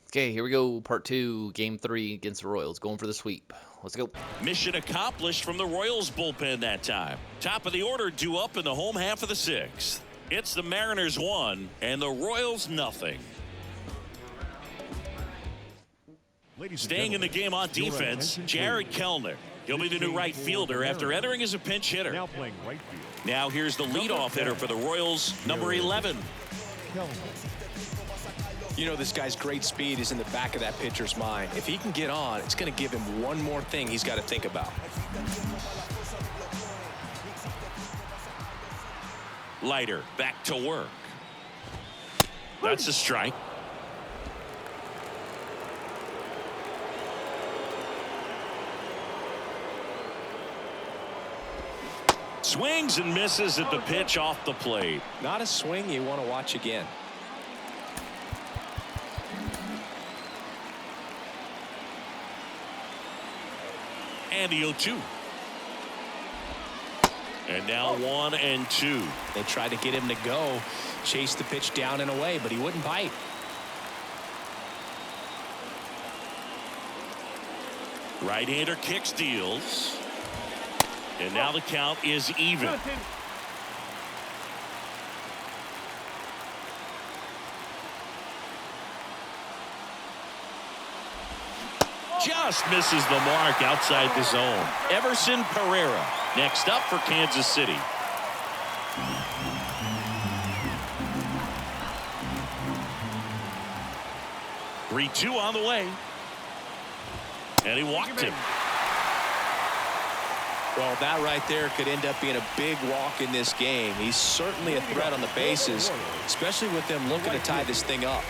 Okay, here we go. Part two, game three against the Royals. Going for the sweep. Let's go. Mission accomplished from the Royals bullpen that time. Top of the order due up in the home half of the sixth. It's the Mariners 1 and the Royals nothing. Staying in the game on defense, Jared Kelenic. He'll be the new right fielder after entering as a pinch hitter. Now playing right field. Now here's the leadoff hitter for the Royals, number 11. You know, this guy's great speed is in the back of that pitcher's mind. If he can get on, it's going to give him one more thing he's got to think about. Leiter back to work. That's a strike. Swings and misses at the pitch off the plate. Not a swing you want to watch again. And the 0-2. And now 1-2. They tried to get him to go, chase the pitch down and away, but he wouldn't bite. Right-hander kicks, deals. And now the count is even. Just misses the mark outside the zone. Everson Pereira next up for Kansas City. Three-two on the way. And he walked him. Well, that right there could end up being a big walk in this game. He's certainly a threat on the bases, especially with them looking to tie this thing up.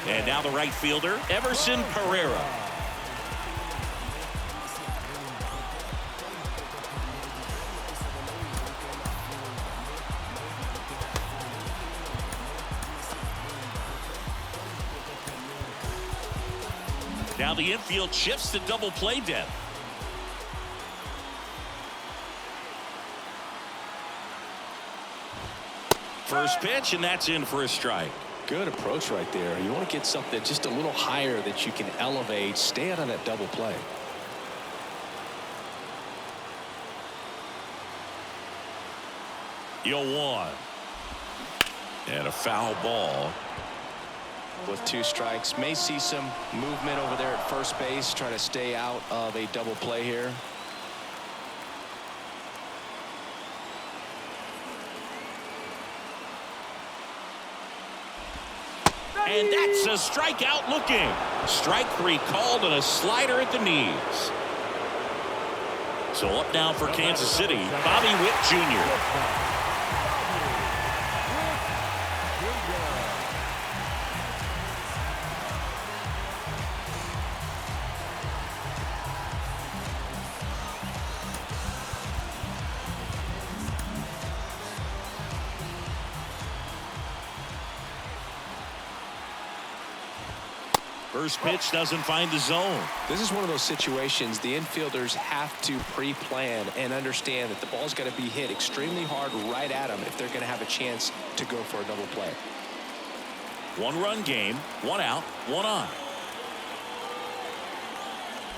And now the right fielder, Everson Pereira. Now the infield shifts to double play depth. First pitch, and that's in for a strike. Good approach right there. You want to get something just a little higher that you can elevate. Stay out of that double play. The 0-1. And a foul ball. With two strikes, may see some movement over there at first base, try to stay out of a double play here. And that's a strikeout looking. Strike three called and a slider at the knees. So up now for Kansas City, Bobby Witt Jr. First pitch doesn't find the zone. This is one of those situations the infielders have to pre-plan and understand that the ball's got to be hit extremely hard right at them if they're going to have a chance to go for a double play. One-run game, one out, one on.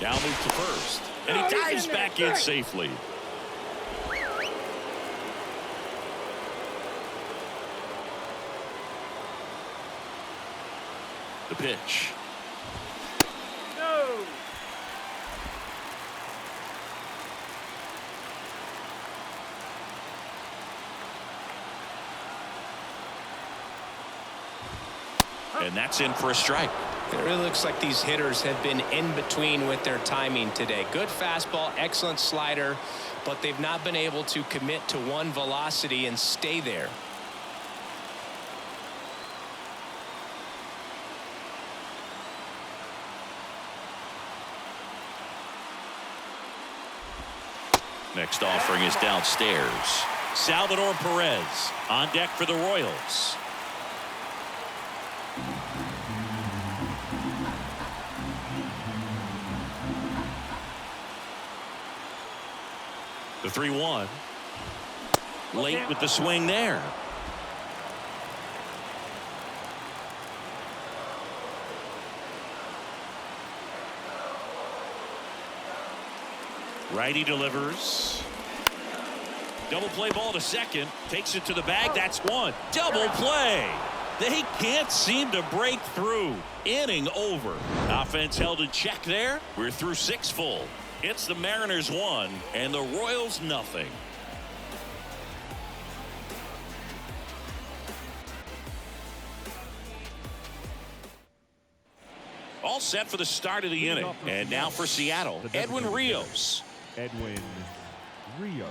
Now move to first, and he dives back in safely. The pitch. And that's in for a strike. It really looks like these hitters have been in between with their timing today. Good fastball, excellent slider, but they've not been able to commit to one velocity and stay there. Next offering is downstairs. Salvador Perez on deck for the Royals. The 3-1. Late with the swing there. Righty delivers. Double play ball to second. Takes it to the bag. That's one. Double play. They can't seem to break through. Inning over. Offense held in check there. We're through 6 full. It's the Mariners 1 and the Royals nothing. All set for the start of the inning. And now for Seattle, Edwin Rios. Edwin Rios.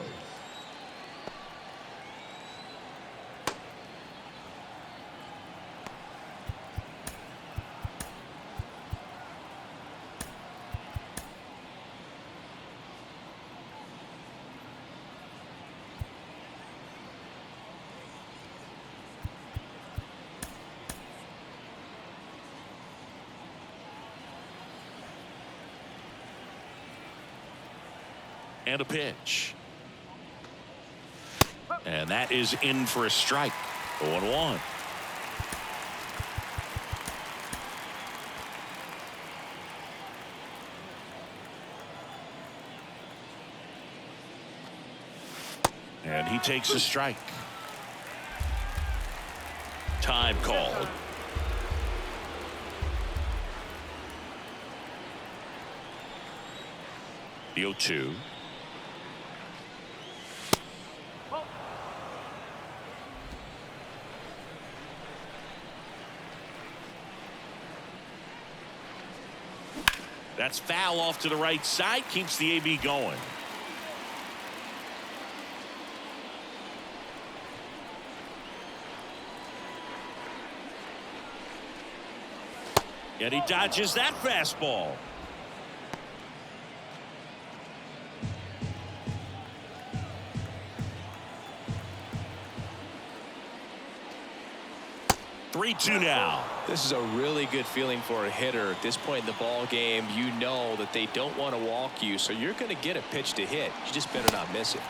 And a pitch. And that is in for a strike. 0-1. And he takes a strike. Time called. The 0-2. That's foul off to the right side. Keeps the AB going. And he dodges that fastball. Three-two now. This is a really good feeling for a hitter at this point in the ball game. You know that they don't want to walk you, so you're going to get a pitch to hit. You just better not miss it.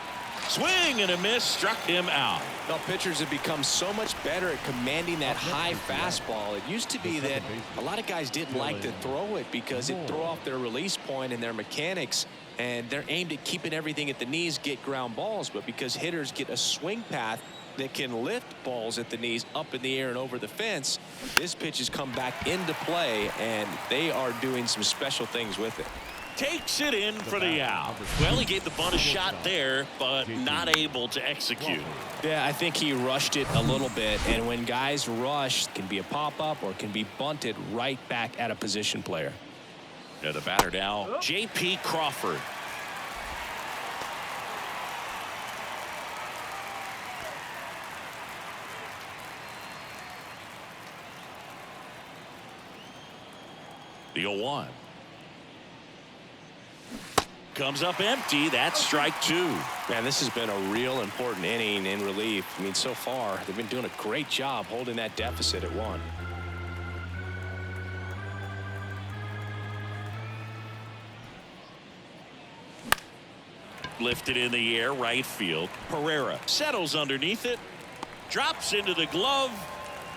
Swing and a miss, struck him out. Now pitchers have become so much better at commanding that high fastball. It used to be that a lot of guys didn't like to throw it because it threw off their release point and their mechanics, and they're aimed at keeping everything at the knees, get ground balls. But because hitters get a swing path that can lift balls at the knees up in the air and over the fence, this pitch has come back into play, and they are doing some special things with it. Takes it in for the out. Well, he gave the bunt a shot there, but not able to execute. Yeah, I think he rushed it a little bit, and when guys rush, it can be a pop-up or it can be bunted right back at a position player. Yeah, the batter now, J.P. Crawford. The 0-1. Comes up empty. That's strike 2. Man, this has been a real important inning in relief. I mean, so far, they've been doing a great job holding that deficit at 1. Lifted in the air, right field. Pereira settles underneath it. Drops into the glove.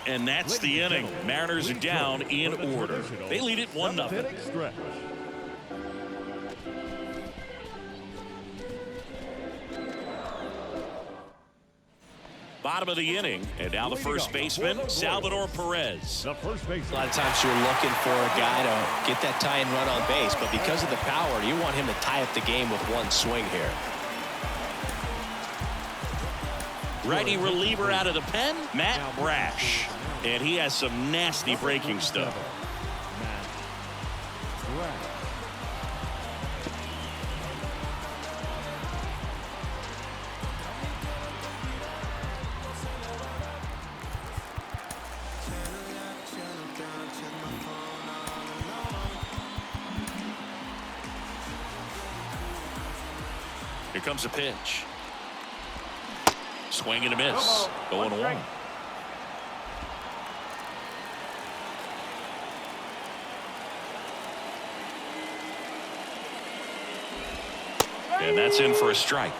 And that's the inning. Mariners are down in order. They lead it 1-0. Bottom of the inning, and now the first baseman, Salvador Perez. The first baseman. A lot of times you're looking for a guy to get that tying run on base, but because of the power, you want him to tie up the game with one swing here. Righty reliever out of the pen, Matt Brash. And he has some nasty breaking stuff. Here comes a pitch. Swing and a miss. 0-1. And that's in for a strike.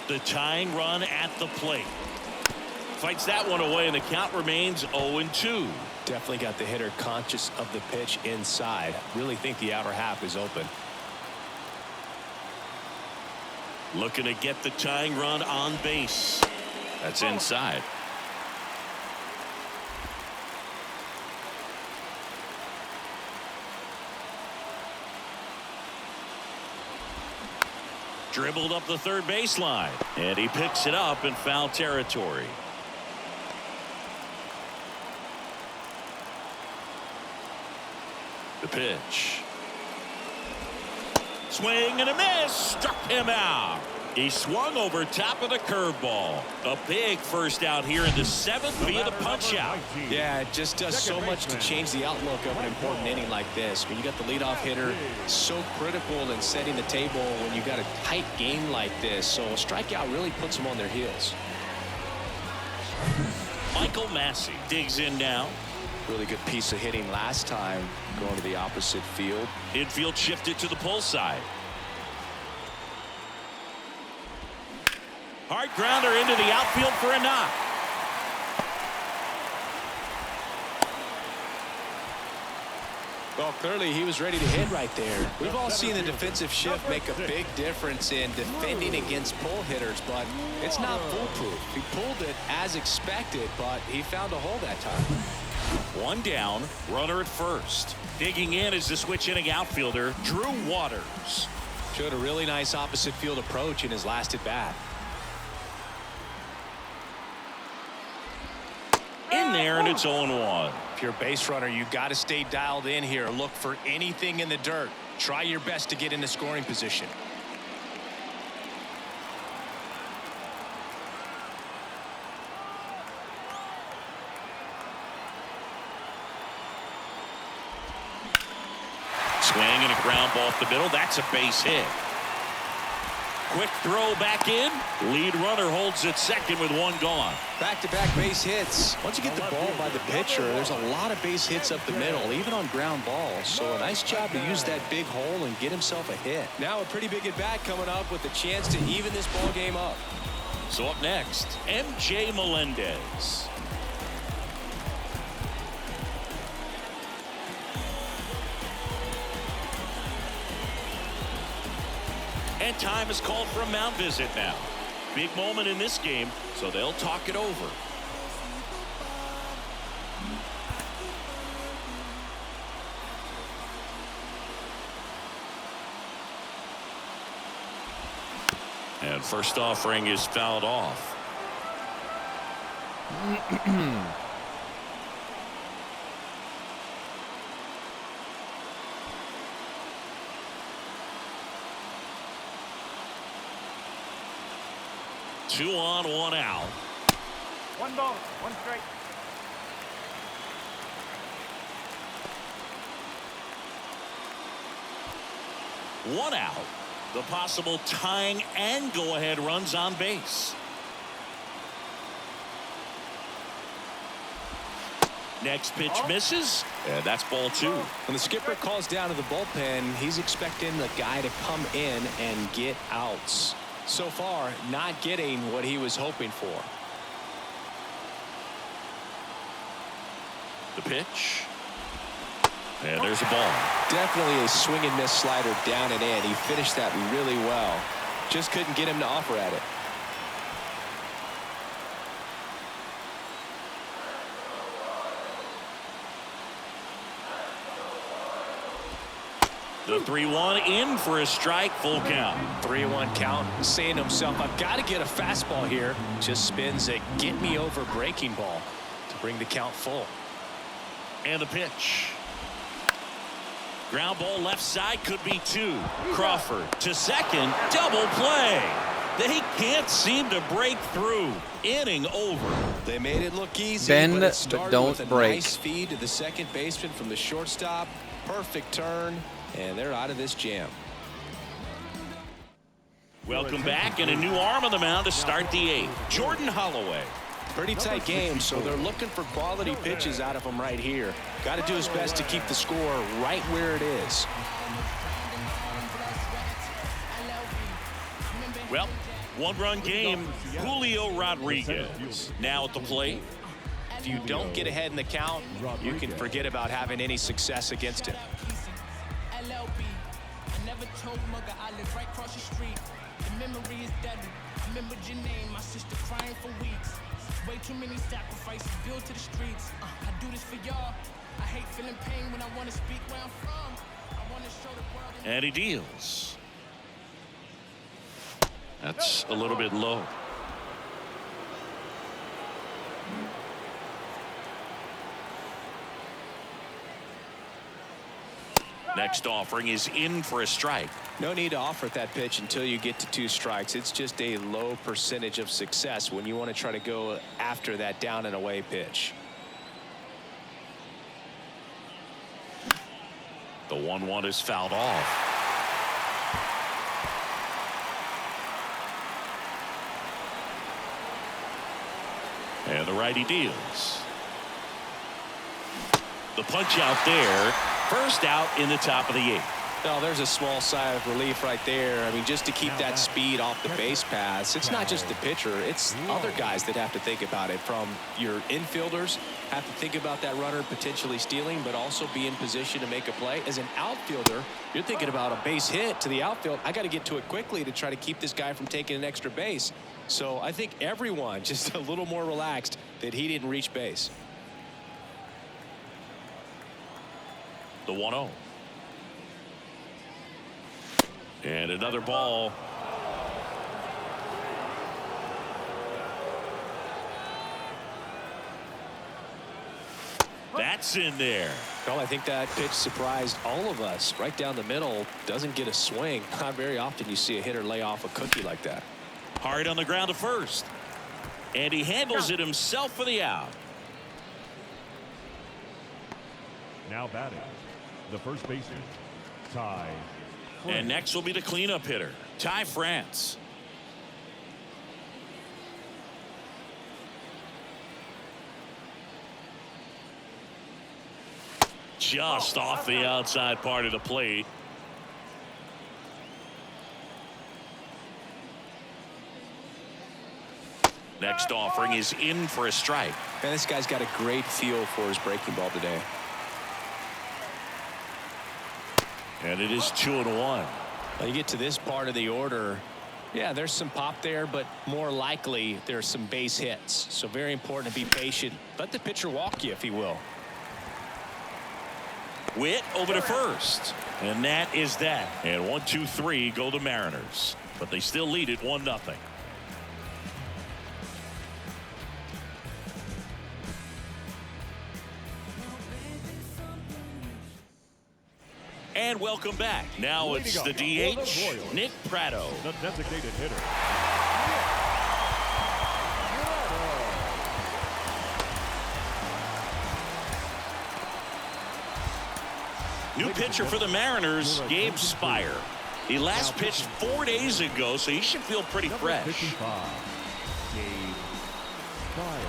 The tying run at the plate. Fights that one away, and the count remains 0-2. Definitely got the hitter conscious of the pitch inside. Really think the outer half is open. Looking to get the tying run on base. That's inside. Dribbled up the third baseline, and he picks it up in foul territory. The pitch. Swing and a miss. Struck him out. He swung over top of the curveball. A big first out here in the 7th via the punch out. Yeah, it just does so much to change the outlook of an important inning like this. When you got the leadoff hitter, so critical in setting the table when you got a tight game like this. So a strikeout really puts them on their heels. Michael Massey digs in now. Really good piece of hitting last time, going to the opposite field. Infield shifted to the pull side. Hard grounder into the outfield for a knock. Well, clearly he was ready to hit right there. We've all seen the defensive shift make a big difference in defending against pull hitters, but it's not foolproof. He pulled it as expected, but he found a hole that time. One down, runner at first. Digging in is the switch hitting outfielder, Drew Waters. Showed a really nice opposite field approach in his last at bat. In there, and it's 0-1. If you're a base runner, you got to stay dialed in here. Look for anything in the dirt. Try your best to get into scoring position. Swing and a ground ball off the middle. That's a base hit. Quick throw back in. Lead runner holds at second with one gone. Back-to-back base hits. Once you get the ball by the pitcher, there's a lot of base hits up the middle, even on ground balls. So a nice job to use that big hole and get himself a hit. Now a pretty big at-bat coming up with a chance to even this ball game up. So up next, M.J. Melendez. And time is called for a mound visit now. Big moment in this game, so they'll talk it over. And first offering is fouled off. Two on, one out. One ball, one strike. One out. The possible tying and go-ahead runs on base. Next pitch misses, and that's ball two. When the skipper calls down to the bullpen, he's expecting the guy to come in and get outs. So far, not getting what he was hoping for. The pitch. And there's a ball. Definitely a swing and miss slider down and in. He finished that really well. Just couldn't get him to offer at it. The 3-1 in for a strike, full count. 3-1 count, saying to himself, I've got to get a fastball here. Just spins a get me over breaking ball to bring the count full. And the pitch. Ground ball left side, could be two. Crawford to second, double play. They can't seem to break through. Inning over. They made it look easy. Bend, but it but started don't with a break. nice feed to the second baseman from the shortstop. Perfect turn, and they're out of this jam. Welcome back, and a new arm on the mound to start the eighth. Jordan Holloway. Pretty tight game, so they're looking for quality pitches out of him right here. Got to do his best to keep the score right where it is. Well, One-run game, Julio Rodriguez now at the plate. If you don't get ahead in the count, you can forget about having any success against him. MLB. I never told mugger I live right across the street. The memory is deadly. Remember your name, my sister crying for weeks. Way too many sacrifices built to the streets. I do this for y'all. I hate feeling pain when I want to speak where I'm from. I want to show the world. And he deals. That's a little bit low. Next offering is in for a strike. No need to offer that pitch until you get to 2 strikes. It's just a low percentage of success when you want to try to go after that down and away pitch. The 1-1 is fouled off. And the righty deals. The punch out there. First out in the top of the 8th. Well, there's a small sigh of relief right there. I mean, just to keep that speed off the base paths. It's not just the pitcher. It's other guys that have to think about it. From your infielders have to think about that runner potentially stealing, but also be in position to make a play. As an outfielder, you're thinking about a base hit to the outfield. I got to get to it quickly to try to keep this guy from taking an extra base. So I think everyone just a little more relaxed that he didn't reach base. The 1-0. And another ball. That's in there. Well, I think that pitch surprised all of us. Right down the middle, doesn't get a swing. Not very often you see a hitter lay off a cookie like that. Hard on the ground to first. And he handles it himself for the out. Now batting, the first baseman, Ty. And next will be the cleanup hitter, Ty France. Just off the outside part of the plate. Next offering is in for a strike. Man, this guy's got a great feel for his breaking ball today. And it is 2-1. Well, you get to this part of the order. Yeah, there's some pop there, but more likely there's some base hits. So very important to be patient. Let the pitcher walk you if he will. Witt over to first. And that is that. And 1-2-3 go the Mariners. But they still lead it 1-0. And welcome back. Now it's the DH, Nick Pratto. The designated hitter. New pitcher for the Mariners, Gabe Spire. He last pitched 4 days ago, so he should feel pretty fresh. 55, Gabe Spire.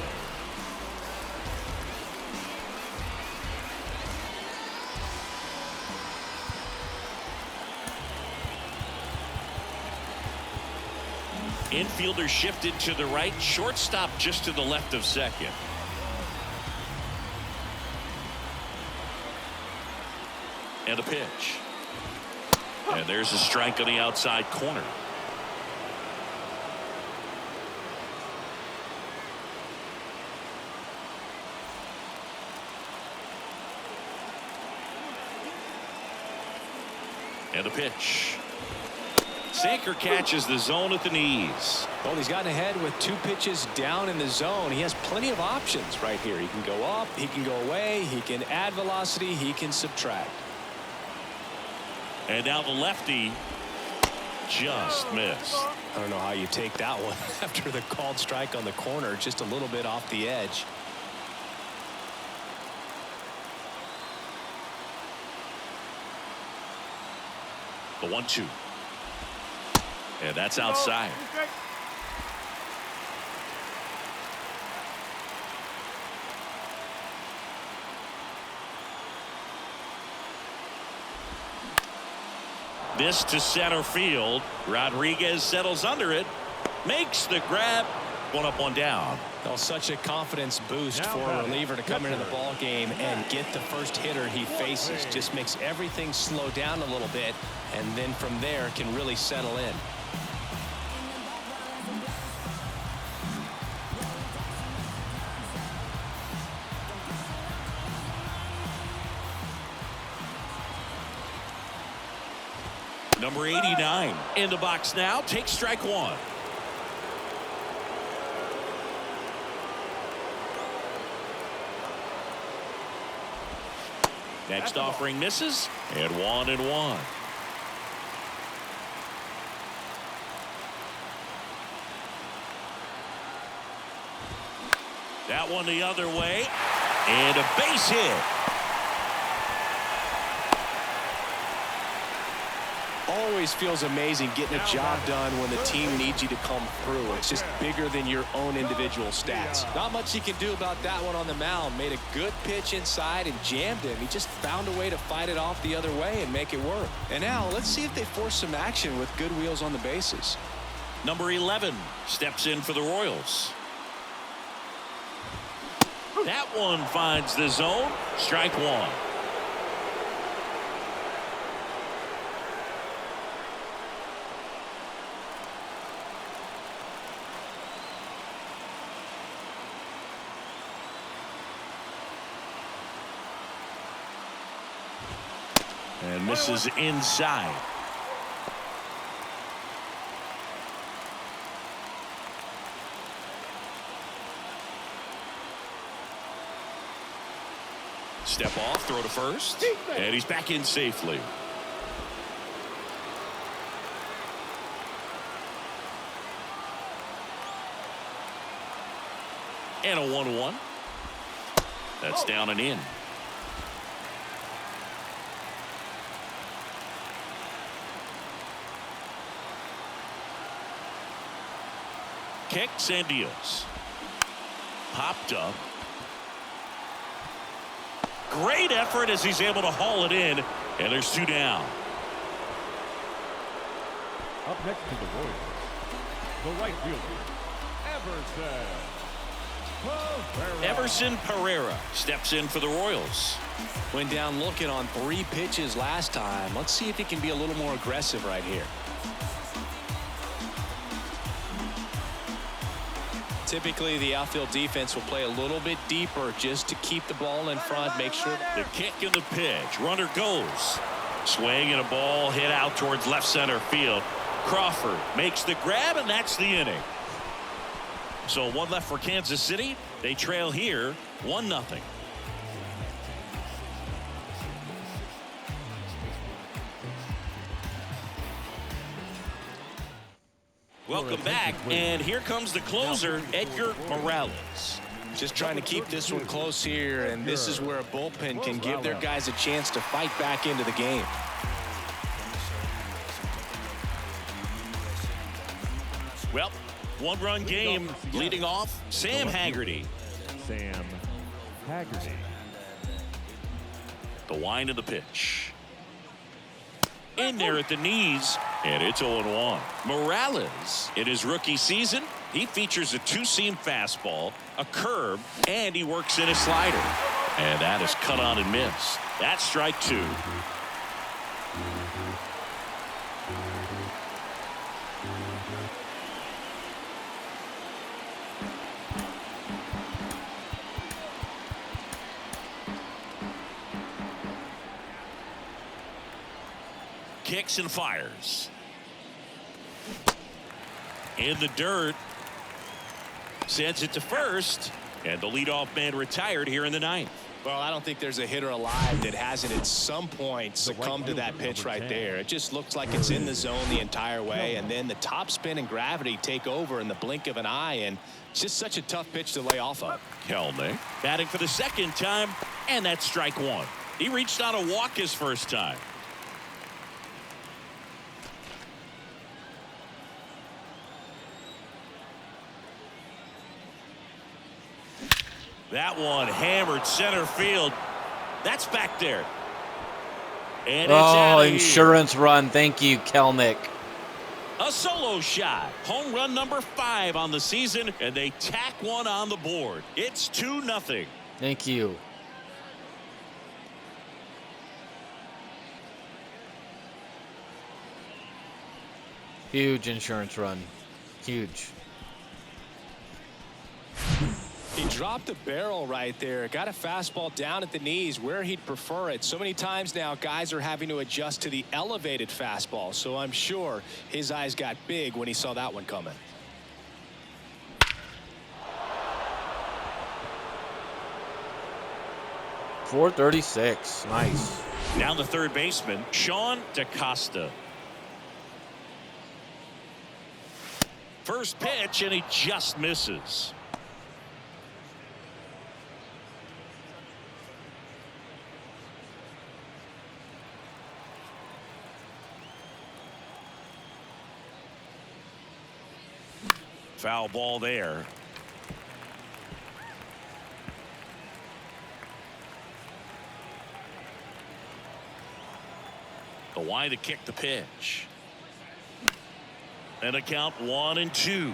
Infielder shifted to the right, shortstop just to the left of second. And a pitch. And there's a strike on the outside corner. And a pitch. Sinker catches the zone at the knees. Well, he's gotten ahead with 2 pitches down in the zone. He has plenty of options right here. He can go up, he can go away, he can add velocity, he can subtract. And now the lefty just missed. I don't know how you take that one after the called strike on the corner, just a little bit off the edge. The 1-2. And that's outside. This to center field. Rodriguez settles under it. makes the grab. One up, one down. Well, such a confidence boost Now for a batting, reliever to come into the catcher. ball game and get the first hitter he faces. Just makes everything slow down a little bit, and then from there can really settle in. Number 89 in the box now. Takes strike one. Next offering misses, and 1-1. That one the other way, and a base hit. Always feels amazing getting a job done when the team needs you to come through. It's just bigger than your own individual stats. Not much he can do about that one on the mound. Made a good pitch inside and jammed him. He just found a way to fight it off the other way and make it work. And now let's see if they force some action with good wheels on the bases. Number 11 steps in for the Royals. That one finds the zone. Strike one. And misses inside. Step off, throw to first, and he's back in safely. And a 1-1. That's down and in. Kicks and deals. Popped up. Great effort as he's able to haul it in, and there's two down. Up next to the Royals, the right fielder, Everson Pereira steps in for the Royals. Went down looking on 3 pitches last time. Let's see if he can be a little more aggressive right here. Typically, the outfield defense will play a little bit deeper just to keep the ball in front, make sure. The kick and the pitch. Runner goes. Swing and a ball hit out towards left center field. Crawford makes the grab, and that's the inning. So one left for Kansas City. They trail here 1-0. Welcome back, and here comes the closer, Edgar Morales. Just trying to keep this one close here, and this is where a bullpen can give their guys a chance to fight back into the game. Well, one-run game leading off Sam Haggerty. Sam Haggerty. The wind of the pitch. In there at the knees, and it's 0-1. Morales, in his rookie season, he features a two-seam fastball, a curve, and he works in a slider. And that is cut on and missed. That's strike two. Kicks and fires. In the dirt. Sends it to first. And the leadoff man retired here in the ninth. Well, I don't think there's a hitter alive that hasn't at some point succumbed to that pitch right there. It just looks like it's in the zone the entire way, and then the top spin and gravity take over in the blink of an eye, and it's just such a tough pitch to lay off of. Kelnick batting for the second time, and that's strike one. He reached on a walk his first time. That one hammered center field. That's back there. And it's out of here. Insurance run. Thank you, Kelnick. A solo shot. Home run number 5 on the season, and they tack one on the board. It's 2-0. Thank you. Huge insurance run. Huge. He dropped the barrel right there. Got a fastball down at the knees where he'd prefer it. So many times now guys are having to adjust to the elevated fastball. So I'm sure his eyes got big when he saw that one coming. .436. Nice. Now the third baseman, Sean DaCosta. First pitch, and he just misses. Foul ball there. The wide to kick the pitch. And a count 1-2.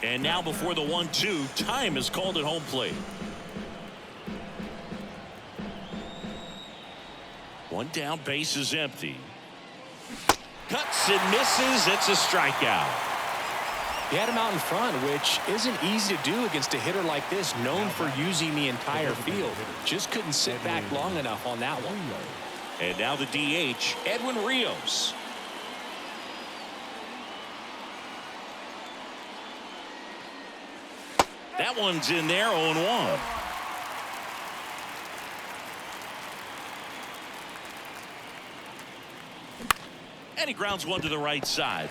And now before the 1-2, time is called at home plate. One down, base is empty. Cuts and misses. It's a strikeout. He had him out in front, which isn't easy to do against a hitter like this, known for using the entire field. Just couldn't sit back long enough on that one. And now the DH, Edwin Rios. That one's in there, 0-1. And he grounds one to the right side.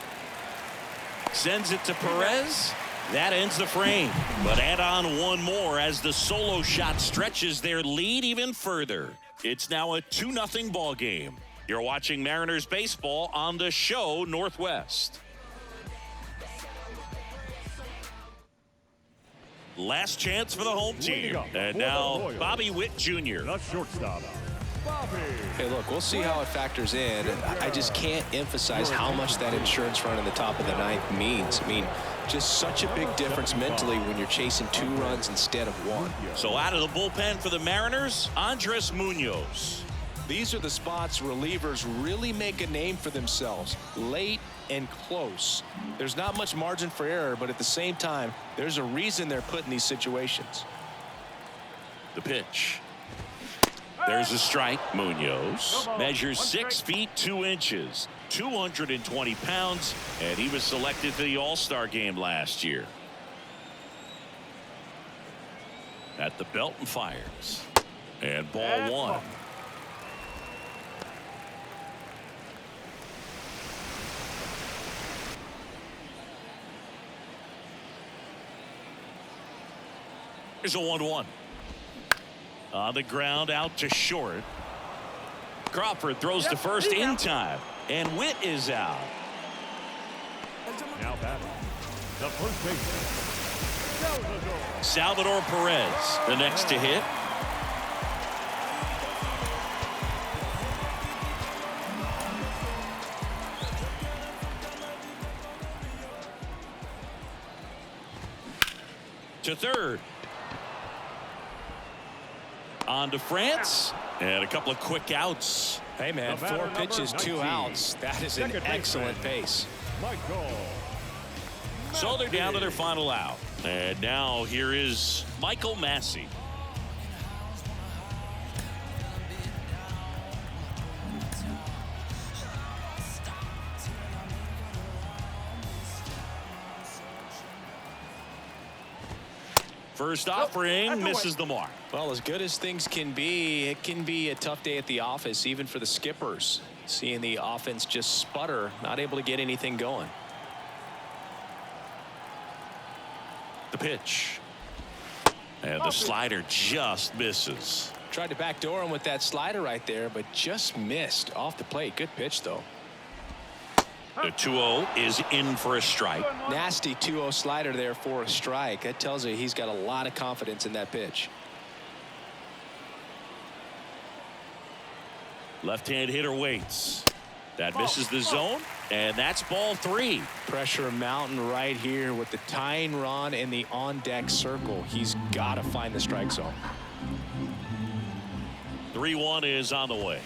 Sends it to Perez. That ends the frame. But add on one more as the solo shot stretches their lead even further. It's now a 2-0 ball game. You're watching Mariners baseball on the show Northwest. Last chance for the home team. And now Bobby Witt Jr. The shortstop, Bobby. Hey, look, we'll see how it factors in. I just can't emphasize how much that insurance run in the top of the ninth means. I mean, just such a big difference mentally when you're chasing 2 runs instead of 1. So out of the bullpen for the Mariners, Andres Munoz. These are the spots relievers really make a name for themselves. Late and close. There's not much margin for error, but at the same time, there's a reason they're put in these situations. The pitch. There's a strike. Munoz measures 6 feet 2 inches, 220 pounds, and he was selected for the All-Star game last year. At the belt and fires. And ball 1. Here's a 1-1. On the ground out to short. Crawford throws to first in time. And Witt is out. Now batting, the first baseman, Salvador Perez, the next to hit. To third. On to France, and a couple of quick outs. Hey, man, 4 pitches, 2 outs. That is an excellent pace. Michael. So they're down to their final out. And now here is Michael Massey. First offering misses the mark. Well, as good as things can be, it can be a tough day at the office, even for the skippers. Seeing the offense just sputter, not able to get anything going. The pitch. And the slider just misses. Tried to backdoor him with that slider right there, but just missed off the plate. Good pitch, though. The 2-0 is in for a strike. Nasty 2-0 slider there for a strike. That tells you he's got a lot of confidence in that pitch. Left-hand hitter waits. That misses the zone, and that's ball 3. Pressure mountain right here with the tying run in the on-deck circle. He's got to find the strike zone. 3-1 is on the way.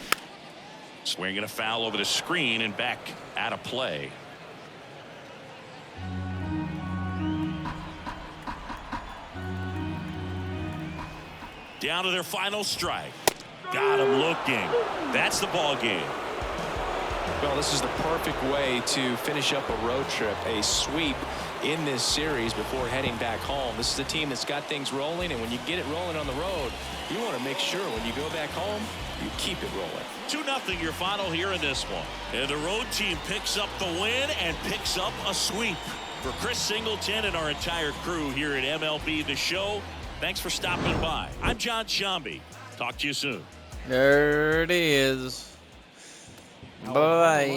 Swinging a foul over the screen and back out of play. Down to their final strike. Got him looking. That's the ball game. Well, this is the perfect way to finish up a road trip, a sweep in this series before heading back home. This is a team that's got things rolling, and when you get it rolling on the road, you want to make sure when you go back home, you keep it rolling. 2-0 your final here in this one. And the road team picks up the win and picks up a sweep. For Chris Singleton and our entire crew here at MLB The Show, thanks for stopping by. I'm John Shambi. Talk to you soon. There it is. Bye.